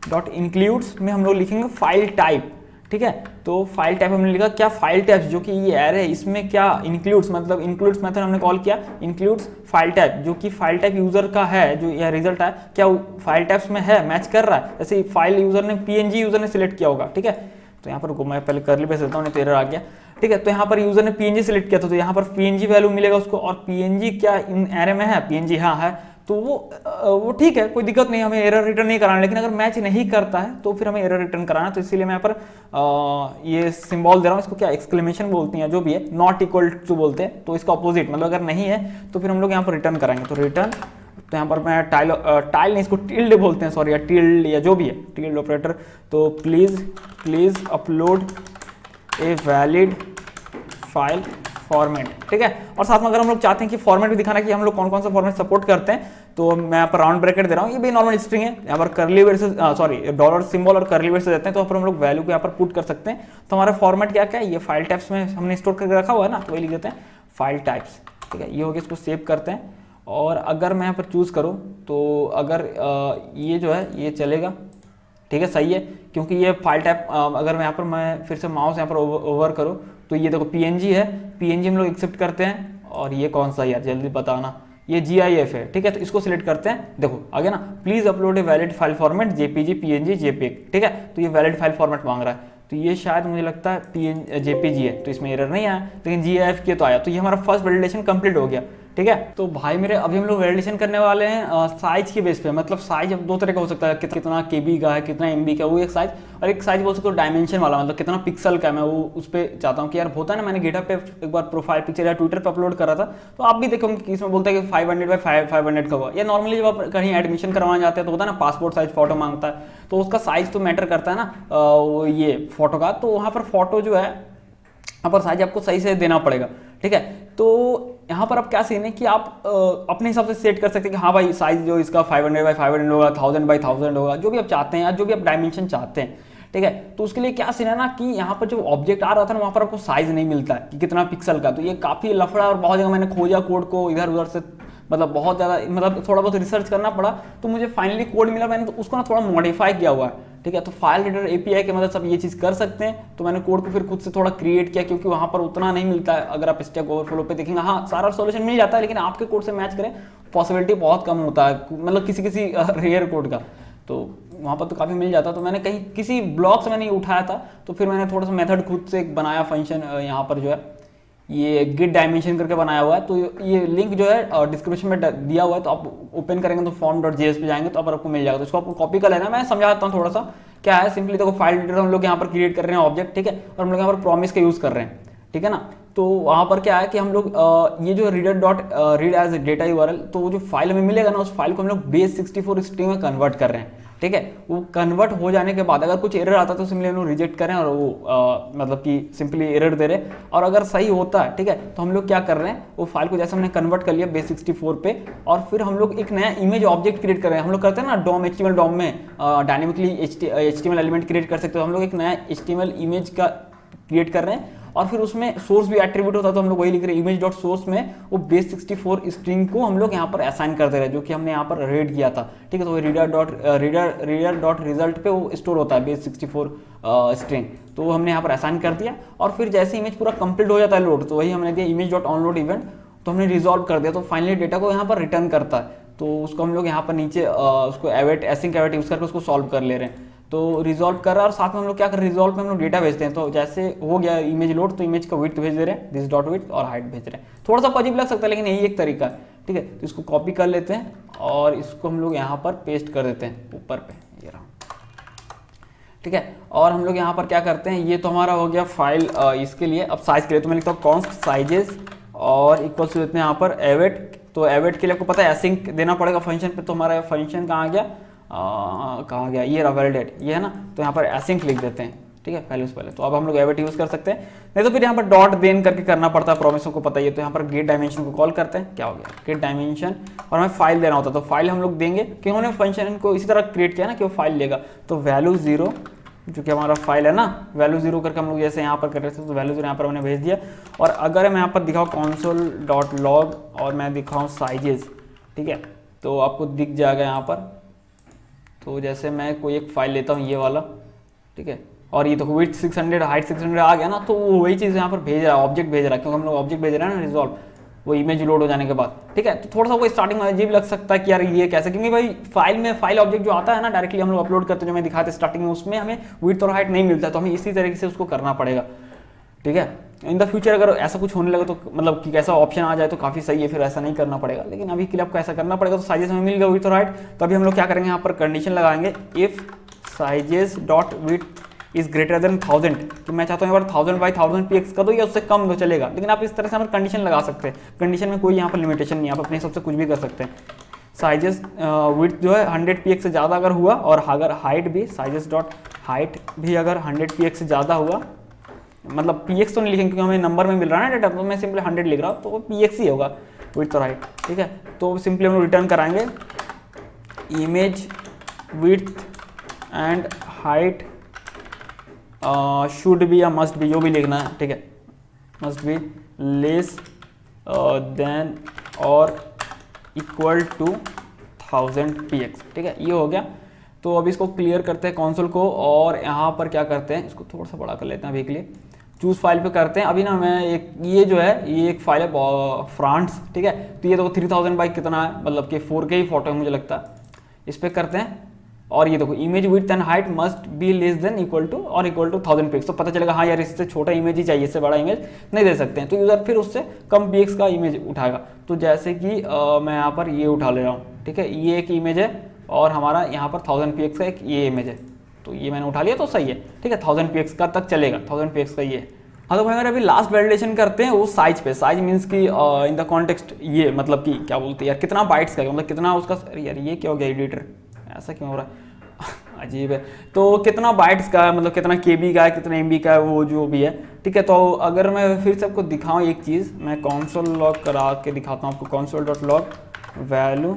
dot includes में हम लोग लिखेंगे फाइल टाइप। ठीक है, तो फाइल टाइप हमने लिखा क्या, फाइल टाइप्स जो कि ये एरे है, इसमें क्या इंक्लूड्स, मतलब इंक्लूड्स मेथड हमने कॉल किया, इंक्लूड्स फाइल टाइप, जो कि फाइल टाइप यूजर का है, जो यह रिजल्ट है क्या फाइल टाइप्स में है, मैच कर रहा है, जैसे फाइल यूजर ने पीएनजी यूजर ने सिलेक्ट किया होगा। ठीक है, तो यहाँ पर मैं पहले करली भेज देता हूँ, नहीं तो एरर आ गया। ठीक है, तो यहाँ पर यूजर ने पीएनजी सिलेक्ट किया था, तो यहाँ पर पीएनजी वैल्यू मिलेगा उसको, और पीएनजी क्या इन एरे में है, पीएनजी हाँ है, तो वो ठीक है, कोई दिक्कत नहीं, हमें एरर रिटर्न नहीं कराना। लेकिन अगर मैच नहीं करता है तो फिर हमें एरर रिटर्न कराना, तो इसीलिए मैं यहाँ पर ये सिंबल दे रहा हूँ, इसको क्या एक्सक्लेमेशन बोलती हैं, जो भी है, नॉट इक्वल टू बोलते हैं, तो इसका अपोजिट, मतलब अगर नहीं है तो फिर हम लोग यहाँ पर रिटर्न कराएंगे, तो रिटर्न, तो यहाँ पर मैं टाइल नहीं, इसको टिल्ड बोलते हैं, सॉरी, या टिल्ड या जो भी है, टिल्ड ऑपरेटर, तो please upload a valid file format. ठीक है, और साथ में अगर हम लोग चाहते हैं कि फॉर्मेट भी दिखाना कि हम लोग कौन कौन सा फॉर्मेट सपोर्ट करते हैं, तो मैं यहाँ पर राउंड ब्रैकेट दे रहा हूँ, ये भी नॉर्मल स्ट्रिंग है, यहाँ पर करली ब्रेसेस, सॉरी डॉलर सिंबल और करली ब्रेसेस देते हैं, तो यहाँ पर हम लोग वैल्यू को यहाँ पर पुट कर सकते हैं। तो हमारा फॉर्मेट क्या क्या है, ये फाइल टाइप्स में हमने स्टोर करके रखा हुआ है ना, तो वही लिख देते हैं फाइल टाइप्स। ठीक है, ये हो गया, इसको सेव करते हैं, और अगर मैं यहाँ पर चूज़ करूँ तो अगर ये जो है ये चलेगा। ठीक है, सही है, क्योंकि ये फाइल टाइप, अगर मैं यहाँ पर मैं फिर से माउस यहाँ पर ओवर करूँ, तो ये देखो पीएनजी है, पीएनजी हम लोग एक्सेप्ट करते हैं, और ये कौन सा यार जल्दी बताना, ये GIF है। ठीक है, तो इसको सिलेक्ट करते हैं, देखो आ गया ना, please upload a valid file format JPG PNG JPEG. ठीक है, तो ये वैलिड फाइल फॉर्मेट मांग रहा है, तो ये शायद मुझे लगता है जेपीजी है, तो इसमें एरर नहीं आया, लेकिन GIF के तो आया, तो ये हमारा फर्स्ट वैलिडेशन कंप्लीट हो गया। ठीक है, तो भाई मेरे अभी हम लोग वैलिडेशन करने वाले हैं साइज के बेस पे, मतलब साइज अब 2 तरह का हो सकता है, कितना KB का है, कितना MB का, वो एक साइज, और एक साइज बोल सकते हो डायमेंशन वाला, मतलब कितना पिक्सल का है, मैं वो उस पर चाहता हूँ कि यार होता है ना, मैंने गिटहब पे एक बार प्रोफाइल पिक्चर या ट्विटर पे अपलोड करा था, तो आप भी देखोगे कि इसमें बोलता है कि 500 बाई 500 का हुआ, या नॉर्मली जब आप कहीं एडमिशन करवाने जाते हैं तो होता है ना, पासपोर्ट साइज फोटो मांगता है, तो उसका साइज तो मैटर करता है ना, ये फोटो का, तो वहाँ पर फोटो जो है यहाँ पर साइज आपको सही से देना पड़ेगा। ठीक है, तो यहाँ पर अब क्या सीन है कि आप अपने हिसाब से सेट कर सकते हैं कि हाँ भाई साइज जो इसका 500 बाई 500 होगा, 1000 बाई 1000 होगा, जो भी आप चाहते हैं, या जो भी आप डायमेंशन चाहते हैं। ठीक है, तो उसके लिए क्या सीन है ना कि यहाँ पर जो ऑब्जेक्ट आ रहा था ना, वहाँ पर आपको साइज नहीं मिलता है कि कितना पिक्सल का, तो ये काफ़ी लफड़ा, और बहुत जगह मैंने खोजा कोड को इधर उधर से, मतलब बहुत ज़्यादा, मतलब थोड़ा बहुत रिसर्च करना पड़ा, तो मुझे फाइनली कोड मिला, मैंने तो उसको ना थोड़ा मॉडिफाई किया हुआ है। ठीक है, तो फाइल रीडर API की मदद से आप ये चीज़ कर सकते हैं, तो मैंने कोड को फिर खुद से थोड़ा क्रिएट किया, क्योंकि वहाँ पर उतना नहीं मिलता है। अगर आप स्टैक ओवरफ्लो पे देखेंगे, हाँ सारा सॉल्यूशन मिल जाता है, लेकिन आपके कोड से मैच करें पॉसिबिलिटी बहुत कम होता है, मतलब किसी रेयर कोड का, तो वहाँ पर तो काफ़ी मिल जाता। तो मैंने कहीं किसी ब्लॉग से मैंने उठाया था, तो फिर मैंने थोड़ा सा मेथड खुद से एक बनाया फंक्शन, यहाँ पर जो है ये गिट डायमेंशन करके बनाया हुआ है, तो ये लिंक जो है डिस्क्रिप्शन में दिया हुआ है, तो आप ओपन करेंगे तो form.js पे जाएंगे तो आपको मिल जाएगा, तो इसको आपको कॉपी कर लेना। मैं समझाता हूँ थोड़ा सा क्या है। सिंपली देखो, फाइल रीडर हम लोग यहाँ पर क्रिएट कर रहे हैं ऑब्जेक्ट, ठीक है, और हम लोग यहाँ पर प्रॉमिस का यूज़ कर रहे हैं, ठीक है ना। तो वहाँ पर क्या है कि हम लोग ये जो reader dot read as data URL, तो वो जो फाइल हमें मिलेगा ना, उस फाइल को हम लोग base 64 स्ट्रिंग में कन्वर्ट कर रहे हैं, ठीक है। वो कन्वर्ट हो जाने के बाद अगर कुछ एरर आता है तो सिंपली हम लोग रिजेक्ट करें और वो मतलब कि सिंपली एरर दे रहे, और अगर सही होता है, ठीक है, तो हम लोग क्या कर रहे हैं, वो फाइल को जैसे हमने कन्वर्ट कर लिया बेस 64 पे, और फिर हम लोग एक नया इमेज ऑब्जेक्ट क्रिएट कर रहे हैं। हम लोग करते हैं ना डॉम, HTML डॉम में डायनेमिकली HTML एलिमेंट क्रिएट कर सकते हो, हम लोग एक नया HTML इमेज का क्रिएट कर रहे हैं, और फिर उसमें सोर्स भी एट्रीब्यूट होता है, तो हम लोग वही लिख रहे हैं इमेज डॉट सोर्स में वो बेस 64 स्ट्रिंग को हम लोग यहाँ पर असाइन करते रहे, जो कि हमने यहाँ पर रीड किया था, ठीक है। तो रीडर डॉट रिजल्ट पे वो स्टोर होता है बेस 64 स्ट्रिंग, तो हमने यहाँ पर असाइन कर दिया, और फिर जैसे इमेज पूरा कंप्लीट हो जाता है लोड, तो वही हमने दिया इमेज डॉट ऑनलोड इवेंट, तो हमने रिजॉल्व कर दिया, तो फाइनली डेटा को यहाँ पर रिटर्न करता है। तो उसको हम लोग यहाँ पर नीचे उसको एवेट एसिंक एवेट यूज करके उसको सॉल्व कर ले रहे हैं। तो रिजॉल्व कर रहा है, और साथ में हम लोग क्या कर रहे हैं, रिजॉल्व में हम लोग डेटा भेजते हैं। तो जैसे हो गया इमेज लोड, तो इमेज का विड्थ भेज दे रहे हैं, दिस डॉट विड्थ, और हाइट भेज रहे हैं। थोड़ा सा अजीब लग सकता है, लेकिन यही एक तरीका है, ठीक है। तो इसको कॉपी कर लेते हैं और इसको हम लोग यहाँ पर पेस्ट कर देते हैं ऊपर पे, ये रहा, ठीक है। और हम लोग यहाँ पर क्या करते हैं, ये तो हमारा हो गया फाइल इसके लिए। अब साइज के लिए तो मैं लिखता हूँ कॉन्स्ट साइजेस और इक्वल टू देते हैं यहाँ पर एवेट। तो एवेट के लिए आपको पता है एसिंक देना पड़ेगा फंक्शन पे, तो हमारा फंक्शन कहाँ गया, कहाँ गया, ये रहा वैलिडेट, ये है ना, तो यहाँ पर एसिंक लिख देते हैं, ठीक है, पहले उससे पहले। तो अब हम लोग एवेट यूज कर सकते हैं, नहीं तो फिर यहाँ पर डॉट देन करके करना पड़ता है, प्रॉमिस को पता ही है। तो यहाँ पर गेट डायमेंशन को कॉल करते हैं, क्या हो गया गेट डायमेंशन, और हमें फाइल देना होता है, तो फाइल हम लोग देंगे कि उन्होंने फंक्शन को इसी तरह क्रिएट किया ना कि वो फाइल लेगा। तो वैल्यू 0 जो कि हमारा फाइल है ना, वैल्यू 0 करके हम लोग जैसे यहाँ पर कर रहे थे, तो वैल्यू 0 यहाँ पर हमने भेज दिया। और अगर मैं यहाँ पर दिखाऊँ console.log और मैं दिखाऊँ साइजेस, ठीक है, तो आपको दिख जाएगा यहाँ पर। तो जैसे मैं कोई एक फाइल लेता हूँ ये वाला, ठीक है, और ये तो विड्थ 600 हाइट 600 आ गया ना, तो वो वही चीज़ यहाँ पर भेज रहा है, ऑब्जेक्ट भेज रहा है, क्योंकि हम लोग ऑब्जेक्ट भेज रहे हैं ना रिजॉल्व, वो इमेज लोड हो जाने के बाद, ठीक है। तो थोड़ा सा वो स्टार्टिंग में अजीब लग सकता है कि यार ये कैसे, क्योंकि भाई फाइल में फाइल ऑब्जेक्ट जो आता है ना डायरेक्टली हम लोग अपलोड करते हैं, जो मैं दिखाते स्टार्टिंग में, उसमें हमें विड्थ और हाइट नहीं मिलता, तो हमें इसी तरीके से उसको करना पड़ेगा, ठीक है। इन द फ्यूचर अगर ऐसा कुछ होने लगे तो मतलब कि कैसा ऑप्शन आ जाए तो काफ़ी सही है, फिर ऐसा नहीं करना पड़ेगा, लेकिन अभी के लिए आपको ऐसा करना पड़ेगा। तो साइजेस हमें मिल गया विड्थ और हाइट, तो अभी हम लोग क्या करेंगे, यहाँ पर कंडीशन लगाएंगे if sizes dot width is greater than 1000, तो मैं चाहता हूँ यहाँ पर 1000 बाई 1000 px कर दो, या उससे कम तो चलेगा, लेकिन आप इस तरह से यहाँ पर कंडीशन लगा सकते हैं। कंडीशन में कोई यहाँ पर लिमिटेशन नहीं है, आप अपने हिसाब से कुछ भी कर सकते हैं। साइजेस विड्थ जो है 100 px से ज़्यादा अगर हुआ, और अगर हाइट भी साइजेस डॉट हाइट भी अगर 100 px से ज़्यादा हुआ, मतलब px तो नहीं लिखेंगे क्योंकि हमें नंबर में मिल रहा है ना डेटा, तो मैं सिंपली 100 लिख रहा हूँ, तो वो px ही होगा विड्थ और हाइट, ठीक है। तो सिंपली हम लोग रिटर्न कराएंगे image width and height should be या मस्ट बी, जो भी लिखना है, ठीक है, मस्ट बी लेस देन और इक्वल टू 1000 px, ठीक है, ये हो गया। तो अब इसको क्लियर करते हैं कंसोल को, और यहाँ पर क्या करते हैं, इसको थोड़ा सा बड़ा कर लेते हैं अभी के लिए, चूज फाइल पे करते हैं। अभी ना मैं एक ये जो है ये एक फाइल है फ्रांस, ठीक है, तो ये देखो 3000 बाई कितना है, मतलब कि 4K ही फोटो है मुझे लगता है, इस पर करते हैं। और ये देखो image width and height must be less than equal to और इक्वल टू 1000 px, तो पता चलेगा हाँ यार इससे छोटा इमेज ही चाहिए, इससे बड़ा इमेज नहीं दे सकते हैं, तो यूजर फिर उससे कम px का इमेज उठाएगा। तो जैसे कि मैं यहाँ पर ये उठा ले रहा हूँ, ठीक है, ये एक इमेज है और हमारा यहाँ पर 1000 px का एक ये इमेज है, तो ये मैंने उठा लिया, तो सही है, ठीक है, 1000 px का तक चलेगा, 1000 px का ये। हाँ तो भाई मेरा अभी लास्ट वैलिडेशन करते हैं वो साइज पे। साइज मीन्स कि इन द कॉन्टेक्स्ट, ये मतलब कि क्या बोलते हैं यार, कितना बाइट्स का, मतलब कितना उसका, यार ये क्या हो गया एडिटर, ऐसा क्यों हो रहा है अजीब है। तो कितना बाइट्स का है, मतलब कितना केबी का है, कितना एमबी का है, वो जो भी है, ठीक है। तो अगर मैं फिर से आपको दिखाऊँ एक चीज़, मैं कंसोल लॉग करा के दिखाता हूँ आपको, console.log वैल्यू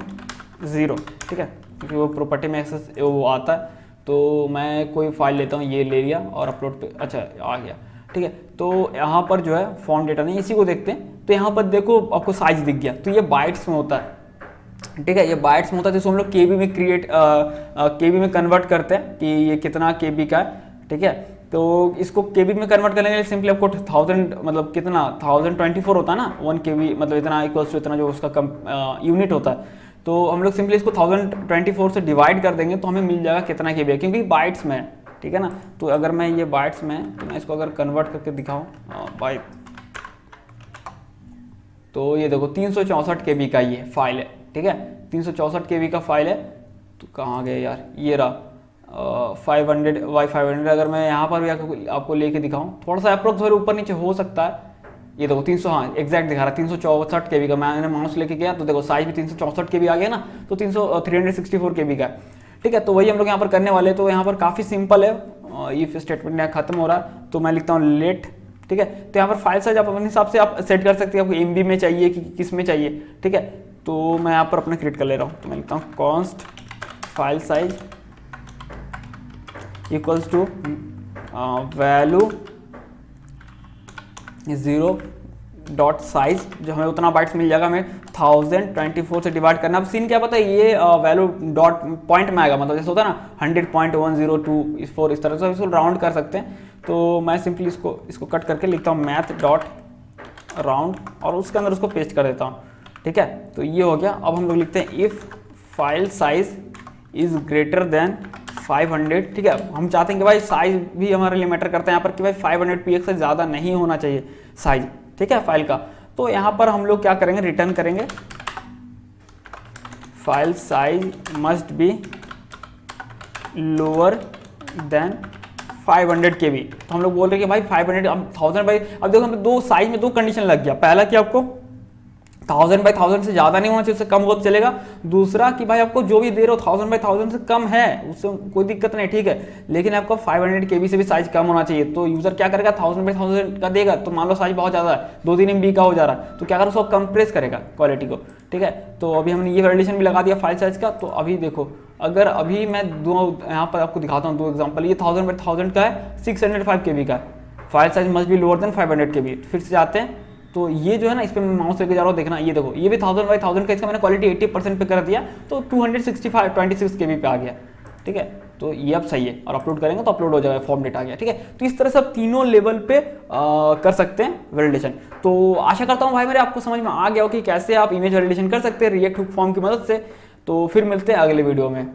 0, ठीक है, क्योंकि वो प्रॉपर्टी में एक्सेस वो आता है। तो मैं कोई फाइल लेता हूँ, ये ले लिया और अपलोड पे, अच्छा आ गया, ठीक है। तो यहाँ पर जो है फॉर्म डेटा नहीं, इसी को देखते हैं। तो यहाँ पर देखो आपको साइज दिख गया, तो ये बाइट्स में होता है, ठीक है, ये बाइट्स में होता है, तो इसको हम लोग केबी में केबी में कन्वर्ट करते हैं कि ये कितना केबी का है, ठीक है। तो इसको केबी में कन्वर्ट करने के लिए सिंपली आपको 1000 मतलब कितना 1024 होता है ना, 1 केबी मतलब इतना इक्वल्स टू इतना जो उसका यूनिट होता है। तो हम लोग सिंपली इसको 1024 से डिवाइड कर देंगे, तो हमें मिल जाएगा कितना केबी है, क्योंकि बाइट्स में है, ठीक है ना। तो अगर मैं ये बाइट्स में, तो मैं इसको अगर कन्वर्ट करके दिखाऊँ बाइट, तो ये देखो 364 केबी का ये फाइल है, ठीक है, 364 केबी का फाइल है। तो कहाँ गए यार, ये रहा 500 बाई 500। अगर मैं यहाँ पर भी आपको लेके दिखाऊँ, थोड़ा सा अप्रोक्स ऊपर नीचे हो सकता है, ये देखो 300, हाँ एग्जैक्ट दिखा रहा है 364 केबी का। मैंने माउस लेके गया तो देखो साइज भी 364 केबी आ गया ना, तो 364 केबी का। ठीक है। तो वही हम लोग यहाँ पर करने वाले हैं। तो यहाँ पर काफ़ी सिंपल है, इफ स्टेटमेंट यहाँ खत्म हो रहा है तो मैं लिखता हूँ लेट, ठीक है। तो यहाँ पर फाइल साइज आप अपने हिसाब से आप सेट कर सकते हैं, आपको MB में चाहिए कि किस में चाहिए, ठीक है। तो मैं यहाँ पर अपना क्रिएट कर ले रहा हूँ, तो मैं लिखता हूँ const file size equals to value 0 dot size, जो हमें उतना बाइट्स मिल जाएगा, हमें 1024 से डिवाइड करना। अब सीन क्या पता है, ये वैल्यू डॉट पॉइंट में आएगा, मतलब जैसे होता है ना 100.102 इस तरह से इसको राउंड कर सकते हैं। तो मैं सिंपली इसको कट करके लिखता हूँ मैथ डॉट राउंड और उसके अंदर उसको पेस्ट कर देता हूँ, ठीक है। तो ये हो गया। अब हम लोग लिखते हैं if file size is greater than 500, ठीक है। हम चाहते हैं कि भाई साइज भी हमारे लिए मैटर करता है यहाँ पर कि भाई 500 px से ज़्यादा नहीं होना चाहिए साइज, ठीक है, फाइल का। तो यहाँ पर हम लोग क्या करेंगे, रिटर्न करेंगे file size must be lower than 500 KB। तो हम लोग बोल रहे हैं कि भाई 500 अब 1000 भाई, अब देखो हमें दो साइज में दो कंडीशन लग गया। पहला कि आपको 1000 बाई 1000 से ज़्यादा नहीं होना चाहिए, उससे कम हो तो चलेगा। दूसरा कि भाई आपको जो भी दे रहे हो 1000 बाई 1000 से कम है, उससे कोई दिक्कत नहीं, ठीक है, लेकिन आपको 500 KB से भी साइज कम होना चाहिए। तो यूजर क्या करेगा, 1000 बाई 1000 का देगा, तो मान लो साइज बहुत ज़्यादा है, 2-3 MB का हो जा रहा है, तो क्या करेगा, उसको कंप्रेस करेगा क्वालिटी को, ठीक है। तो अभी हमने ये वैलिडेशन भी लगा दिया फाइल साइज का। तो अभी देखो, अगर अभी मैं यहाँ पर आपको दिखाता हूँ दो एग्जाम्पल, ये 1000 बाई 1000 का है, 605 KB का है, file size must be lower than 500 KB। फिर से जाते हैं, तो ये जो है ना, इस पर मैं माउस लेके जा रहा हूँ, देखना, ये देखो, ये भी 1000 बाई 1000 का, इसका मैंने क्वालिटी 80% पे कर दिया, तो 226 KB पे आ गया, ठीक है। तो ये अब सही है, और अपलोड करेंगे तो अपलोड हो जाएगा, फॉर्म डेट आ गया, ठीक है। तो इस तरह से आप तीनों लेवल पे कर सकते हैं वैलिडेशन। तो आशा करता हूँ भाई मेरे आपको समझ में आ गया हो कि कैसे आप इमेज वैलिडेशन कर सकते हैं रिएक्ट हुक फॉर्म की मदद से। तो फिर मिलते हैं अगले वीडियो में।